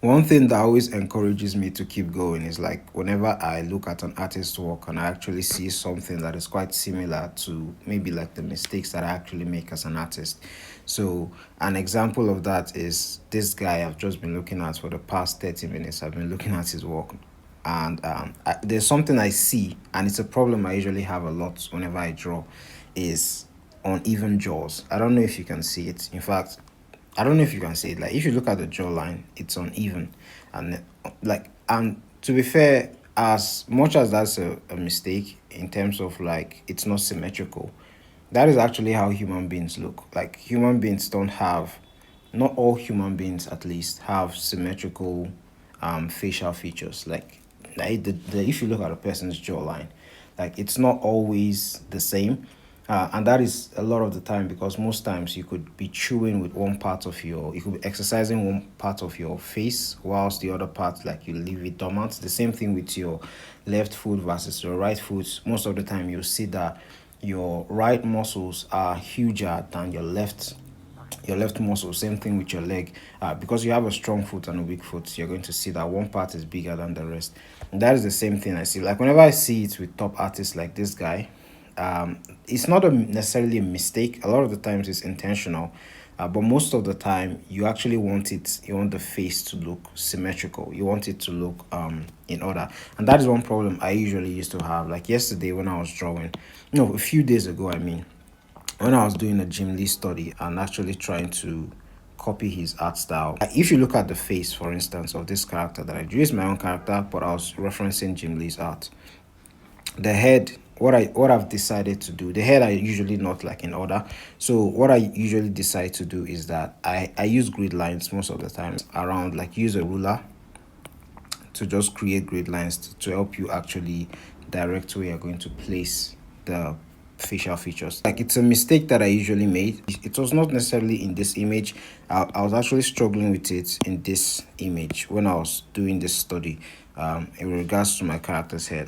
One thing that always encourages me to keep going is like whenever I look at an artist's work and I actually see something that is quite similar to maybe like the mistakes that I actually make as an artist. So, an example of that is this guy I've just been looking at for the past 30 minutes. I've been looking at his work, and there's something I see, and it's a problem I usually have a lot whenever I draw, is uneven jaws. I don't know if you can see it. In fact, I don't know if you can see it. Like if you look at the jawline, it's uneven, and and to be fair, as much as that's a mistake in terms of like it's not symmetrical, that is actually how human beings look. Like human beings don't have, not all human beings at least have symmetrical facial features. Like if you look at a person's jawline, like it's not always the same. And that is a lot of the time because most times you could be chewing with one part of you could be exercising one part of your face whilst the other part like you leave it dormant. The same thing with your left foot versus your right foot. Most of the time you see that your right muscles are huger than your left muscle. Same thing with your leg. Because you have a strong foot and a weak foot, you're going to see that one part is bigger than the rest. And that is the same thing I see. Like whenever I see it with top artists like this guy, it's not necessarily a mistake. A lot of the times it's intentional. But most of the time, you actually you want the face to look symmetrical. You want it to look in order. And that is one problem I usually used to have. Like yesterday when I was drawing, no, a few days ago, I mean, when I was doing a Jim Lee study and actually trying to copy his art style. If you look at the face, for instance, of this character that I drew, is my own character, but I was referencing Jim Lee's art. The head, what I've decided to do, the head I usually not like in order. So what I usually decide to do is that I use grid lines most of the time around, like use a ruler to just create grid lines to help you actually direct where you're going to place the facial features. Like it's a mistake that I usually made. It was not necessarily in this image. I was actually struggling with it in this image when I was doing this study in regards to my character's head.